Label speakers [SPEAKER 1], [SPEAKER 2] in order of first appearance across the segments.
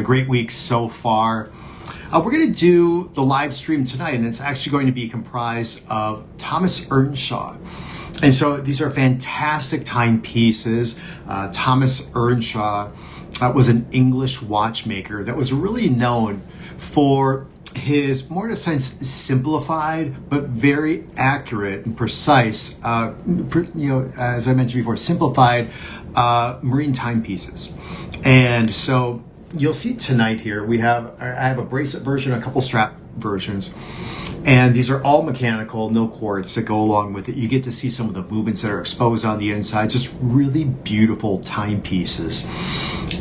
[SPEAKER 1] a great week so far. We're going to do the live stream tonight, and it's actually going to be comprised of Thomas Earnshaw. And so these are fantastic timepieces. Thomas Earnshaw was an English watchmaker that was really known for his, more in a sense, simplified but very accurate and precise, as I mentioned before, simplified marine timepieces. And so you'll see tonight here, I have a bracelet version, a couple strap versions, and these are all mechanical, no quartz that go along with it. You get to see some of the movements that are exposed on the inside, just really beautiful timepieces.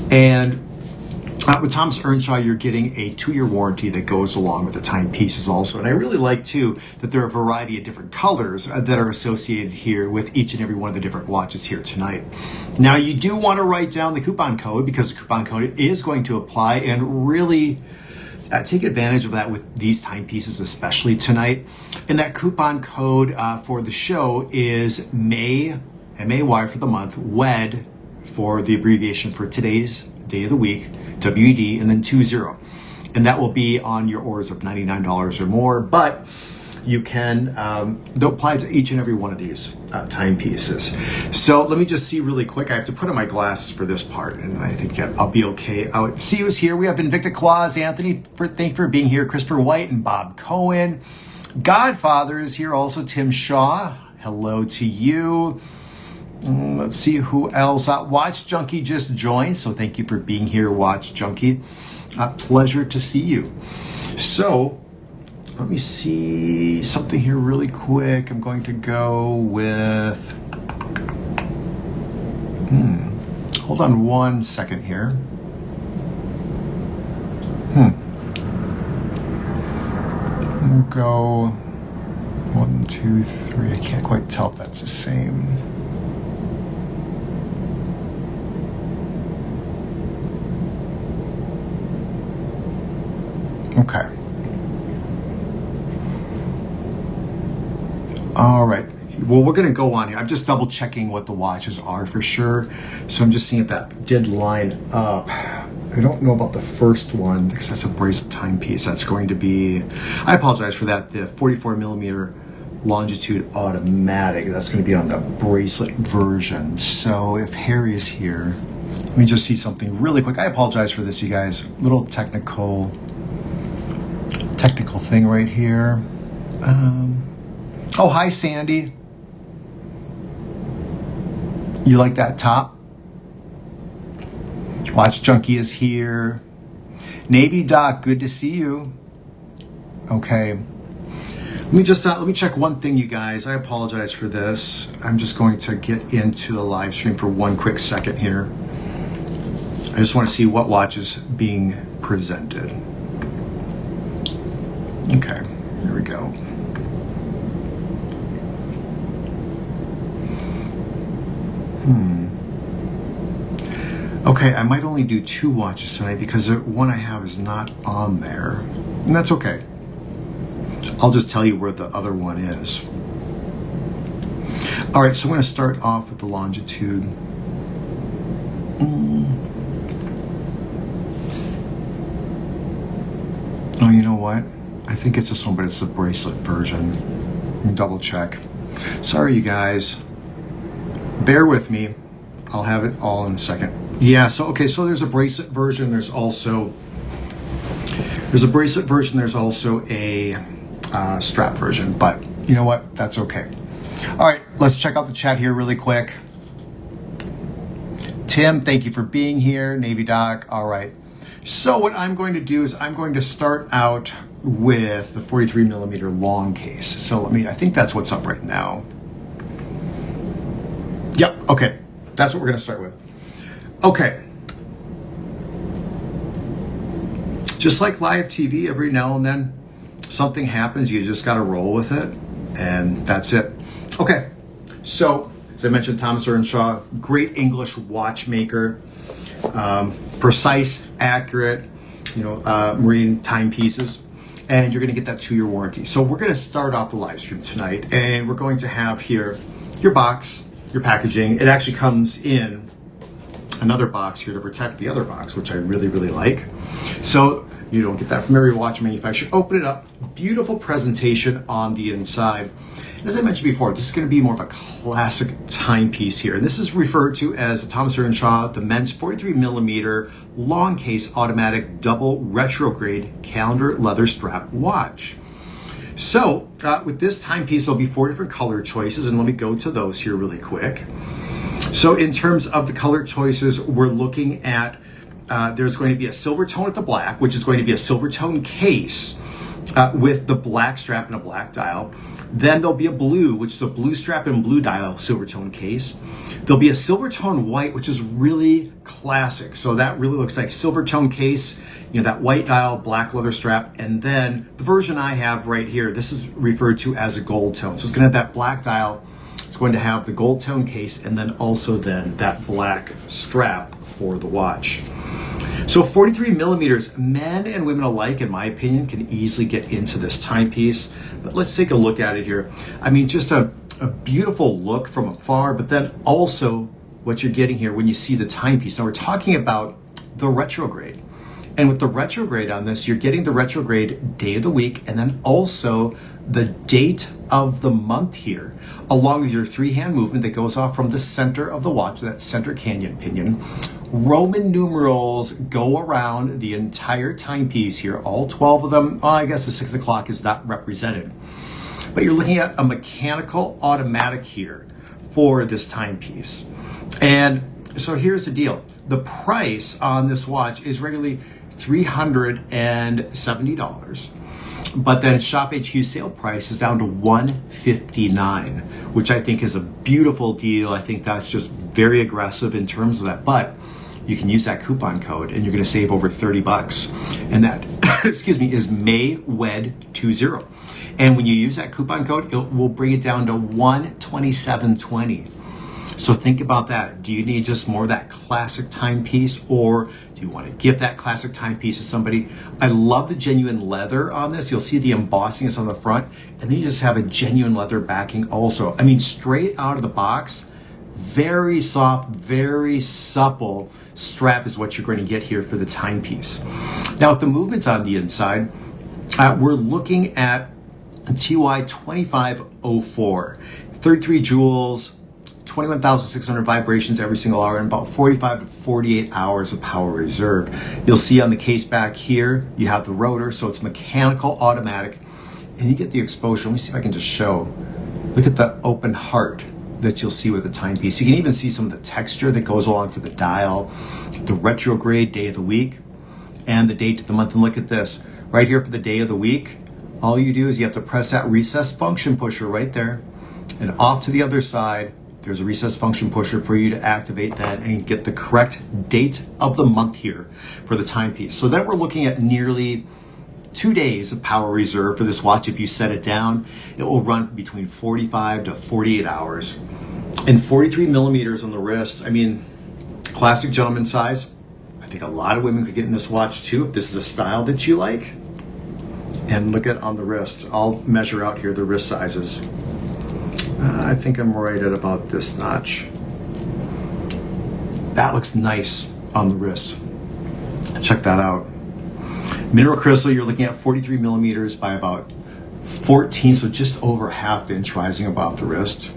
[SPEAKER 1] And with Thomas Earnshaw, you're getting a 2-year warranty that goes along with the timepieces also. And I really like, too, that there are a variety of different colors that are associated here with each and every one of the different watches here tonight. Now, you do want to write down the coupon code because the coupon code is going to apply, and really take advantage of that with these timepieces, especially tonight. And that coupon code for the show is MAY, M-A-Y for the month, WED for the abbreviation for today's day of the week, WED, and then 20. And that will be on your orders of $99 or more, but you can they'll apply to each and every one of these timepieces. So let me just see really quick. I have to put on my glasses for this part, and I think I'll be okay. See who's here. We have Invicta Claus, Anthony, thank you for being here, Christopher White and Bob Cohen. Godfather is here also, Tim Shaw. Hello to you. Let's see who else. Watch Junkie just joined, so thank you for being here, Watch Junkie. Pleasure to see you. So let me see something here really quick. I'm going to go with, hold on one second here. We'll go 1, 2, 3. I can't quite tell if that's the same. Okay. All right. Well, we're going to go on here. I'm just double checking what the watches are for sure. So I'm just seeing if that did line up. I don't know about the first one because that's a bracelet timepiece. That's going to be, I apologize for that, the 44 millimeter longitude automatic. That's going to be on the bracelet version. So if Harry is here, let me just see something really quick. I apologize for this, you guys. Little technical thing right here. Oh, hi, Sandy. You like that top? Watch Junkie is here. Navy Doc, good to see you. Okay. Let me check one thing, you guys. I apologize for this. I'm just going to get into the live stream for one quick second here. I just want to see what watch is being presented. Okay, here we go. Okay, I might only do 2 watches tonight because the one I have is not on there. And that's okay. I'll just tell you where the other one is. All right, so I'm going to start off with the longitude. Oh, you know what? I think it's this one, but it's the bracelet version. Double check. Sorry, you guys. Bear with me. I'll have it all in a second. Yeah, so there's a bracelet version. There's a bracelet version. There's also a strap version, but you know what? That's okay. All right, let's check out the chat here really quick. Tim, thank you for being here. Navy Doc, all right. So what I'm going to do is I'm going to start out with the 43 millimeter long case. So I think that's what's up right now. Yep, okay. That's what we're going to start with. Okay. Just like live TV, every now and then something happens. You just got to roll with it, and that's it. Okay. So, as I mentioned, Thomas Earnshaw, great English watchmaker, precise, accurate, marine timepieces, and you're going to get that 2-year warranty. So we're going to start off the live stream tonight, and we're going to have here your box, your packaging. It actually comes in another box here to protect the other box, which I really, really like. So you don't get that from every watch manufacturer. Open it up, beautiful presentation on the inside. And as I mentioned before, this is going to be more of a classic timepiece here. And this is referred to as the Thomas Earnshaw, the men's 43mm long case automatic double retrograde calendar leather strap watch. So with this timepiece, there'll be 4 different color choices, and let me go to those here really quick. So in terms of the color choices, we're looking at, there's going to be a silver tone at the black, which is going to be a silver tone case with the black strap and a black dial. Then there'll be a blue, which is a blue strap and blue dial silver tone case. There'll be a silver tone white, which is really classic. So that really looks like silver tone case, you know, that white dial, black leather strap. And then the version I have right here, this is referred to as a gold tone. So it's going to have that black dial. It's going to have the gold tone case, and then also then that black strap for the watch. So 43mm, men and women alike, in my opinion, can easily get into this timepiece. But let's take a look at it here. I mean, just a beautiful look from afar, but then also what you're getting here when you see the timepiece. Now we're talking about the retrograde. And with the retrograde on this, you're getting the retrograde day of the week, and then also the date of the month here, along with your 3-hand movement that goes off from the center of the watch, that center canyon pinion. Roman numerals go around the entire timepiece here, all 12 of them. I guess the 6 o'clock is not represented. But you're looking at a mechanical automatic here for this timepiece. And so here's the deal. The price on this watch is regularly $370. But then Shop HQ sale price is down to $159, which I think is a beautiful deal. I think that's just very aggressive in terms of that. But you can use that coupon code and you're going to save over $30. And that, excuse me, is MAYWED20. And when you use that coupon code, it will bring it down to $127.20. So think about that. Do you need just more of that classic timepiece, or do you want to give that classic timepiece to somebody? I love the genuine leather on this. You'll see the embossing is on the front, and then you just have a genuine leather backing also. I mean, straight out of the box, very soft, very supple strap is what you're going to get here for the timepiece. Now with the movements on the inside, we're looking at TY 2504, 33 jewels, 21,600 vibrations every single hour, and about 45 to 48 hours of power reserve. You'll see on the case back here, you have the rotor, so it's mechanical automatic, and you get the exposure. Let me see if I can just show. Look at the open heart that you'll see with the timepiece. You can even see some of the texture that goes along for the dial, the retrograde day of the week, and the date of the month. And look at this, right here for the day of the week, all you do is you have to press that recessed function pusher right there, and off to the other side, there's a recessed function pusher for you to activate that and get the correct date of the month here for the timepiece. So then we're looking at nearly 2 days of power reserve for this watch. If you set it down, it will run between 45 to 48 hours. And 43mm on the wrist, I mean, classic gentleman size. I think a lot of women could get in this watch too, if this is a style that you like. And look at on the wrist. I'll measure out here the wrist sizes. I think I'm right at about this notch. That looks nice on the wrist. Check that out. Mineral crystal, you're looking at 43mm by about 14, so just over ½ inch rising above the wrist.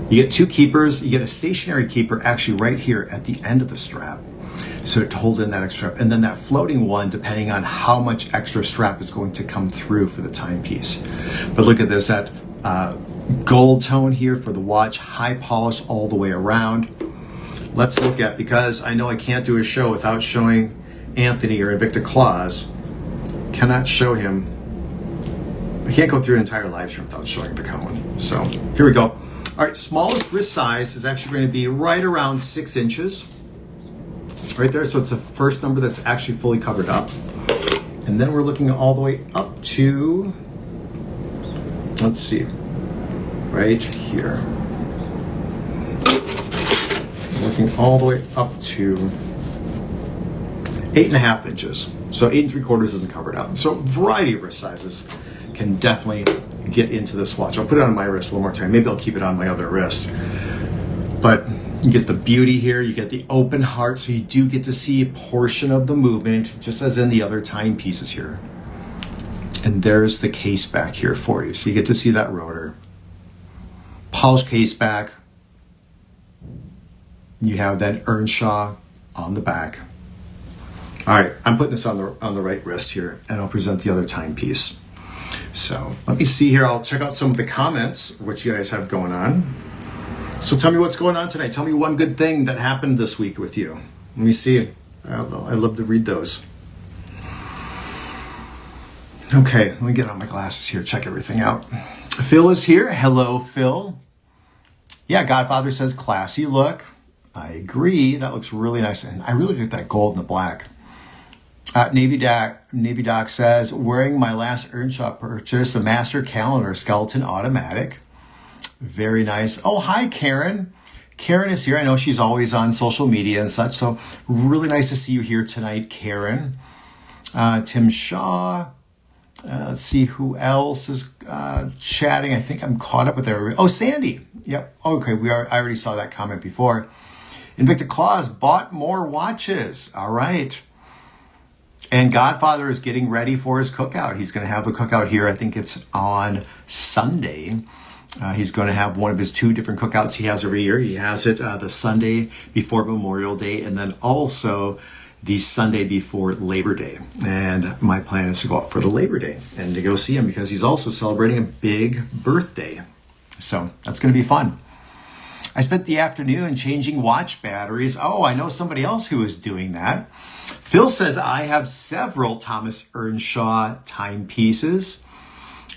[SPEAKER 1] You get 2 keepers. You get a stationary keeper actually right here at the end of the strap, so to hold in that extra, and then that floating one depending on how much extra strap is going to come through for the timepiece. But look at this, that gold tone here for the watch, high polish all the way around. Let's look at, because I know I can't do a show without showing Anthony or Invicta Claus. Cannot show him. I can't go through an entire live stream without showing the Cohen. So here we go. All right, smallest wrist size is actually going to be right around 6 inches. Right there, so it's the first number that's actually fully covered up. And then we're looking all the way up to, let's see, right here. Looking all the way up to 8.5 inches. So 8 3/4 isn't covered up. So variety of wrist sizes can definitely get into this watch. I'll put it on my wrist one more time. Maybe I'll keep it on my other wrist. But You get the beauty here, you get the open heart, so you do get to see a portion of the movement, just as in the other timepieces here. And there's the case back here for you, so you get to see that rotor. Polished case back. You have that Earnshaw on the back. All right, I'm putting this on the right wrist here, and I'll present the other timepiece. So let me see here. I'll check out some of the comments, what you guys have going on. So tell me what's going on tonight. Tell me one good thing that happened this week with you. Let me see. I love to read those. Okay, let me get on my glasses here, check everything out. Phil is here. Hello, Phil. Yeah, Godfather says classy look. I agree. That looks really nice. And I really like that gold and the black. Navy Doc says, wearing my last Earnshaw purchase, the Master Calendar Skeleton Automatic. Very nice. Oh, hi, Karen. Karen is here. I know she's always on social media and such. So really nice to see you here tonight, Karen. Tim Shaw. Let's see who else is chatting. I think I'm caught up with everybody. Oh, Sandy. Yep. Okay, I already saw that comment before. Invicta Claus bought more watches. All right. And Godfather is getting ready for his cookout. He's going to have the cookout here. I think it's on Sunday. He's going to have one of his 2 different cookouts he has every year. He has it the Sunday before Memorial Day and then also the Sunday before Labor Day. And my plan is to go out for the Labor Day and to go see him because he's also celebrating a big birthday. So that's going to be fun. I spent the afternoon changing watch batteries. Oh, I know somebody else who is doing that. Phil says, I have several Thomas Earnshaw timepieces.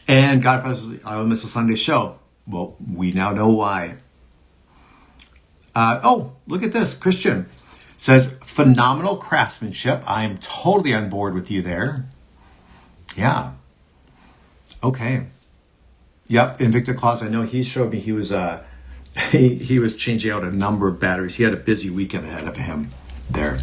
[SPEAKER 1] And Godfather says, I will miss a Sunday show. Well, we now know why. Oh, look at this. Christian says, phenomenal craftsmanship. I am totally on board with you there. Yeah. Okay. Yep, Invicta Claus, I know he showed me he was he was changing out a number of batteries. He had a busy weekend ahead of him there.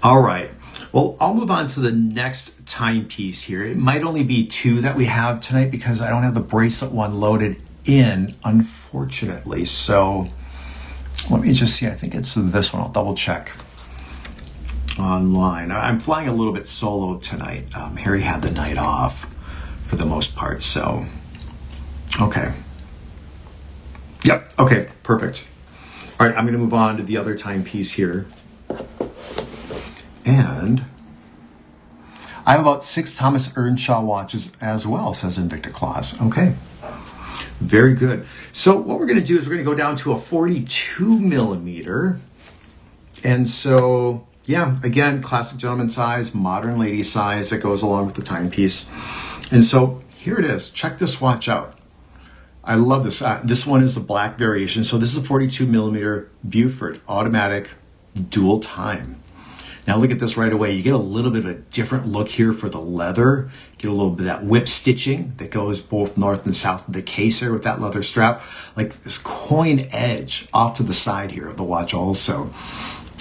[SPEAKER 1] All right. Well, I'll move on to the next timepiece here. It might only be 2 that we have tonight because I don't have the bracelet one loaded in, unfortunately. So let me just see. I think it's this one. I'll double check online. I'm flying a little bit solo tonight. Harry had the night off for the most part. So, okay. Yep. Okay. Perfect. All right. I'm going to move on to the other timepiece here. And I have about 6 Thomas Earnshaw watches as well, says Invicta Claus. Okay. Very good. So what we're going to do is we're going to go down to a 42 millimeter. And so, yeah, again, classic gentleman size, modern lady size that goes along with the timepiece. And so here it is. Check this watch out. I love this. This one is the black variation. So this is a 42 millimeter Buford automatic dual time. Now look at this right away. You get a little bit of a different look here for the leather. Get a little bit of that whip stitching that goes both north and south of the case here with that leather strap. Like this coin edge off to the side here of the watch also.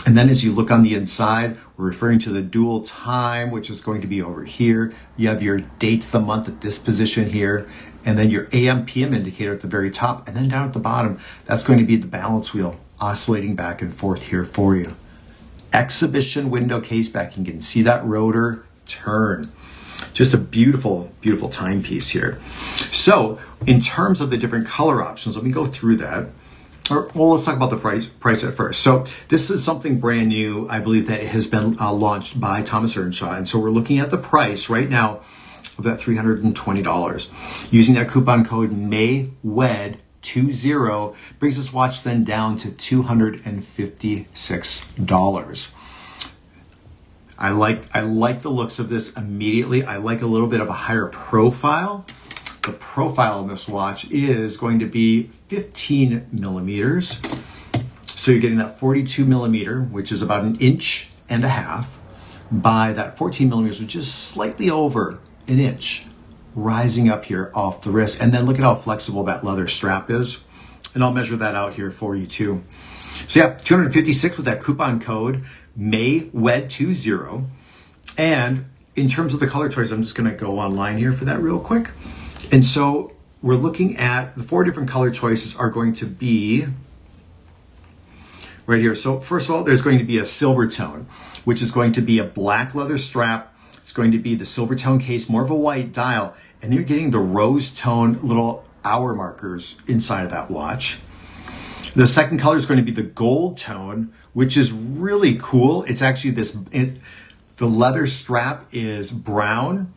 [SPEAKER 1] And then as you look on the inside, we're referring to the dual time, which is going to be over here. You have your date of the month at this position here. And then your AM PM indicator at the very top. And then down at the bottom, that's going to be the balance wheel oscillating back and forth here for you. Exhibition window case back. You can see that rotor turn. Just a beautiful, beautiful timepiece here. So in terms of the different color options, let me go through that. Well, let's talk about the price at first. So this is something brand new, I believe, that has been launched by Thomas Earnshaw. And so we're looking at the price right now of that $320. Using that coupon code MAYWED20 brings this watch then down to $256. I like the looks of this immediately. I like a little bit of a higher profile. The profile on this watch is going to be 15 millimeters. So you're getting that 42 millimeter, which is about 1.5 inches by that 14 millimeters, which is slightly over 1 inch, rising up here off the wrist. And then look at how flexible that leather strap is. And I'll measure that out here for you too. So yeah, 256 with that coupon code MAYWED20. And in terms of the color choice, I'm just going to go online here for that real quick. And so we're looking at the 4 different color choices are going to be right here. So first of all, there's going to be a silver tone, which is going to be a black leather strap. It's going to be the silver tone case, more of a white dial, and you're getting the rose tone little hour markers inside of that watch. The second color is going to be the gold tone, which is really cool. It's actually the leather strap is brown,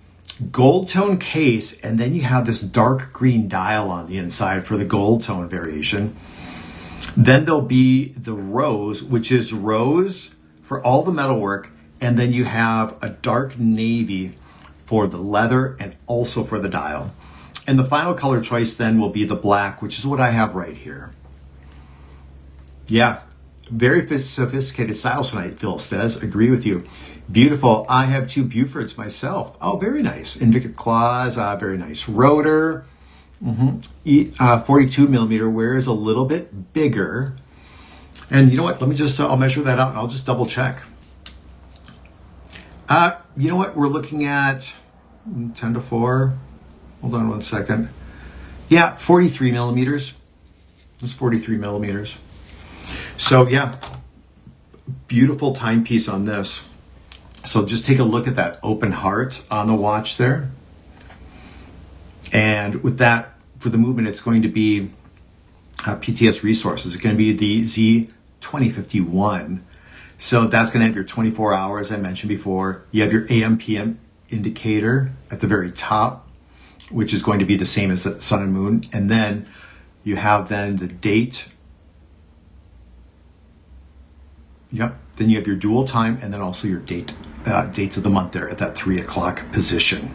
[SPEAKER 1] gold tone case, and then you have this dark green dial on the inside for the gold tone variation. Then there'll be the rose, which is rose for all the metalwork, and then you have a dark navy for the leather and also for the dial. And the final color choice then will be the black, which is what I have right here. Yeah, very sophisticated styles tonight, Phil says. Agree with you. Beautiful. I have 2 Bufords myself. Oh, very nice. Invicta claws, very nice. Rotor, 42 millimeter wear is a little bit bigger. And you know what? Let me just, I'll measure that out and I'll just double check. You know what? We're looking at 10 to 4. Hold on one second. Yeah, 43 millimeters. It's 43 millimeters. So yeah, beautiful timepiece on this. So just take a look at that open heart on the watch there. And with that, for the movement, it's going to be PTS Resources. It's going to be the Z2051. So that's going to have your 24 hours I mentioned before. You have your AM PM indicator at the very top, which is going to be the same as the sun and moon. And then you have then the date. Yep. Then you have your dual time and then also your dates of the month there at that 3 o'clock position.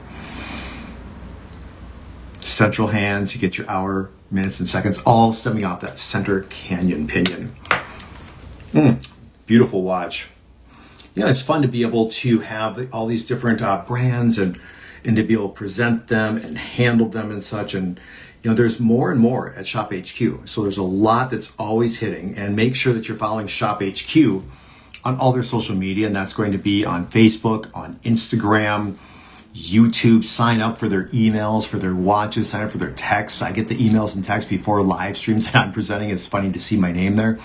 [SPEAKER 1] Central hands, you get your hour, minutes, and seconds, all stemming off that center canyon pinion. Beautiful watch. You know, it's fun to be able to have all these different brands and to be able to present them and handle them and such. And you know, there's more and more at Shop HQ. So there's a lot that's always hitting, and make sure that you're following Shop HQ on all their social media, and that's going to be on Facebook, on Instagram, YouTube. Sign up for their emails, for their watches, sign up for their texts. I get the emails and texts before live streams that I'm presenting. It's funny to see my name there.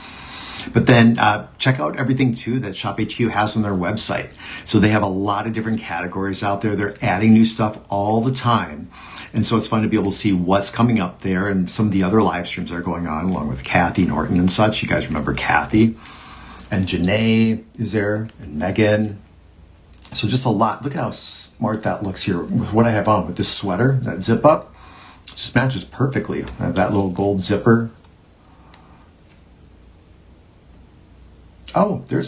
[SPEAKER 1] But then check out everything too that Shop HQ has on their website. So they have a lot of different categories out there. They're adding new stuff all the time. And so it's fun to be able to see what's coming up there and some of the other live streams that are going on along with Kathy Norton and such. You guys remember Kathy, and Janae is there, and Megan. So just a lot. Look at how smart that looks here with what I have on with this sweater, that zip up. It just matches perfectly. I have that little gold zipper. Oh, there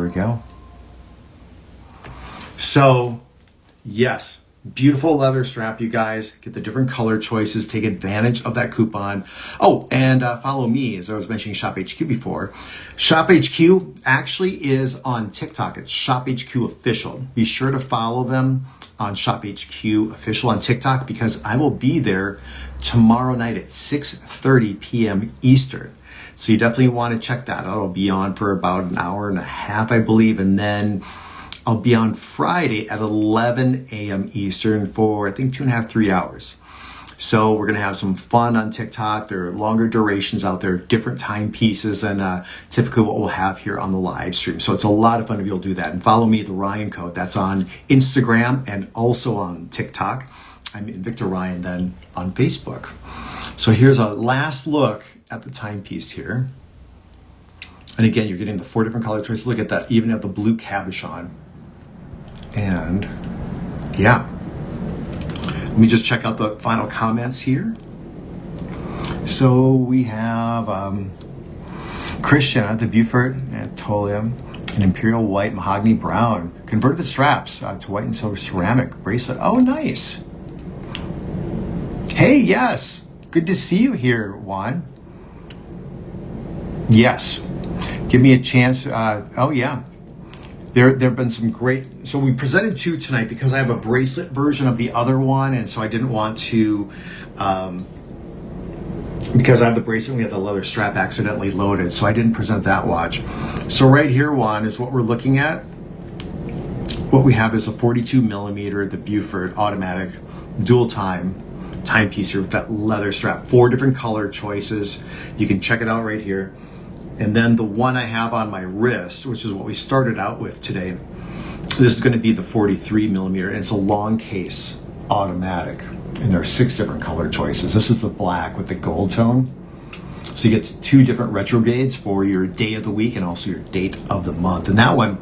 [SPEAKER 1] we go. So, yes, beautiful leather strap, you guys. Get the different color choices. Take advantage of that coupon. Oh, and follow me, as I was mentioning Shop HQ before. Shop HQ actually is on TikTok. It's Shop HQ Official. Be sure to follow them on Shop HQ Official on TikTok, because I will be there tomorrow night at 6:30 p.m. Eastern. So you definitely want to check that out. I'll be on for about an hour and a half, I believe, and then I'll be on Friday at 11 a.m. Eastern for, I think, 2.5, 3 hours. So we're going to have some fun on TikTok. There are longer durations out there, different timepieces than typically what we'll have here on the live stream. So it's a lot of fun to be able to do that. And follow me, the Ryan Code. That's on Instagram and also on TikTok. I'm Invicta Ryan then on Facebook. So here's a last look at the timepiece here. And again, you're getting the 4 different color choices. Look at that. You even have the blue cabochon. And yeah, let me just check out the final comments here. So we have Christian at the Buford and Tolium, an imperial white mahogany brown, converted the straps to white and silver ceramic bracelet. Oh, nice. Hey, yes. Good to see you here, Juan. Yes. Give me a chance. Oh, yeah. There have been some great, so we presented 2 tonight because I have a bracelet version of the other one, and so I didn't want to, because I have the bracelet, we had the leather strap accidentally loaded, so I didn't present that watch. So right here, Juan, is what we're looking at. What we have is a 42 millimeter, the Buford automatic dual timepiece here with that leather strap. 4 different color choices. You can check it out right here. And then the one I have on my wrist, which is what we started out with today, this is going to be the 43 millimeter, and it's a long case automatic. And there are 6 different color choices. This is the black with the gold tone. So you get 2 different retrogrades for your day of the week and also your date of the month. And that one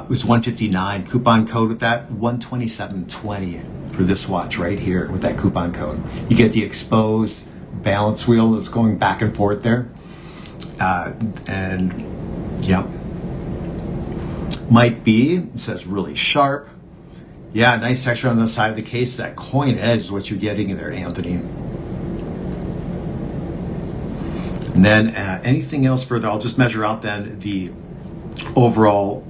[SPEAKER 1] was $159. Coupon code with that, $127.20 for this watch right here with that coupon code. You get the exposed balance wheel that's going back and forth there. And yeah, might be, it says really sharp. Yeah, nice texture on the side of the case. That coin edge is what you're getting in there, Anthony. And then anything else further, I'll just measure out then the overall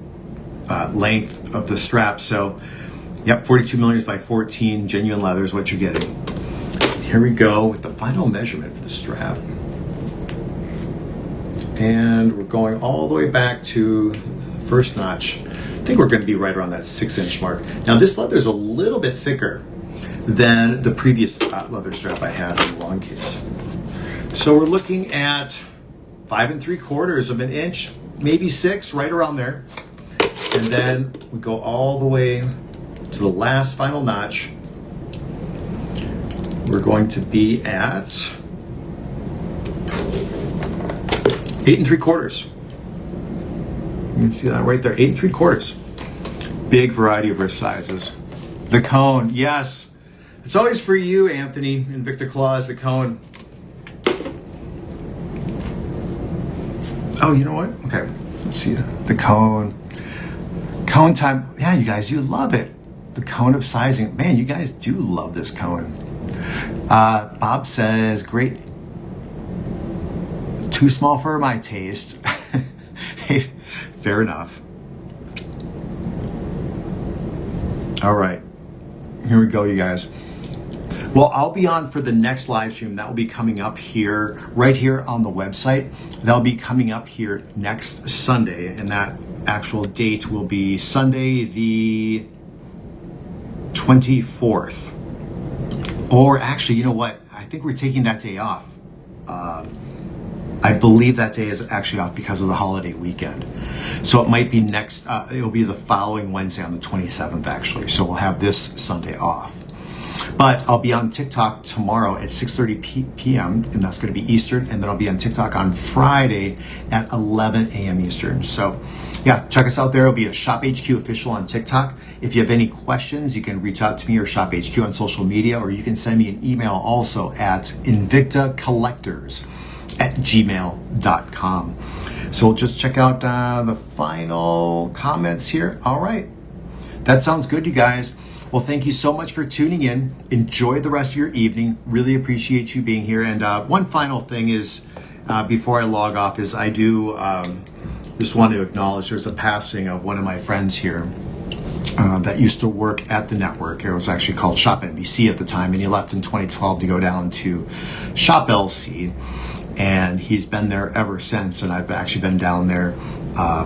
[SPEAKER 1] length of the strap. So, yep, 42 millimeters by 14, genuine leather is what you're getting. Here we go with the final measurement for the strap. And we're going all the way back to first notch. I think we're going to be right around that 6-inch mark. Now this leather is a little bit thicker than the previous leather strap I had in the long case. So we're looking at 5 3/4 of an inch, maybe 6, right around there. And then we go all the way to the last final notch. We're going to be at 8 3/4. You can see that right there, 8 3/4. Big variety of wrist sizes. The cone, yes. It's always for you, Anthony, and Victor Claus, the cone. Oh, you know what? Okay, let's see the cone. Cone time. Yeah, you guys, you love it. The cone of sizing. Man, you guys do love this cone. Bob says, great. Too small for my taste. Hey, fair enough. All right, here we go, you guys. Well, I'll be on for the next live stream. That will be coming up here, right here on the website. That'll be coming up here next Sunday, and that actual date will be Sunday the 24th. Or actually, you know what? I think we're taking that day off. I believe that day is actually off because of the holiday weekend. So it might be next, it'll be the following Wednesday on the 27th, actually. So we'll have this Sunday off. But I'll be on TikTok tomorrow at 6:30 p.m. and that's going to be Eastern. And then I'll be on TikTok on Friday at 11 a.m. Eastern. So yeah, check us out there. It'll be a Shop HQ official on TikTok. If you have any questions, you can reach out to me or Shop HQ on social media, or you can send me an email also at invictacollectors@gmail.com. So we'll just check out the final comments here. All right. That sounds good, you guys. Well, thank you so much for tuning in. Enjoy the rest of your evening. Really appreciate you being here. And one final thing is, before I log off, is I do just want to acknowledge there's a passing of one of my friends here that used to work at the network. It was actually called Shop NBC at the time, and he left in 2012 to go down to Shop LC. And he's been there ever since, and I've actually been down there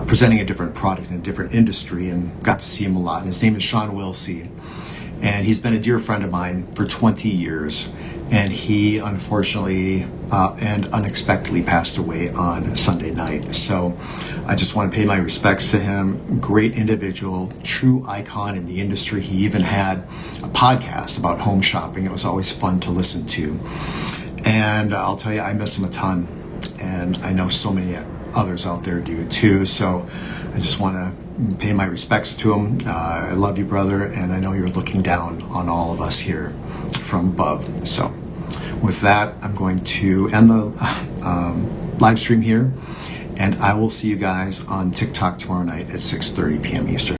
[SPEAKER 1] presenting a different product in a different industry and got to see him a lot. And his name is Sean Wilsey, and he's been a dear friend of mine for 20 years. And he unfortunately and unexpectedly passed away on Sunday night. So I just want to pay my respects to him. Great individual, true icon in the industry. He even had a podcast about home shopping. It was always fun to listen to. And I'll tell you, I miss him a ton. And I know so many others out there do too. So I just want to pay my respects to him. I love you, brother. And I know you're looking down on all of us here from above. So with that, I'm going to end the live stream here. And I will see you guys on TikTok tomorrow night at 6:30 p.m. Eastern.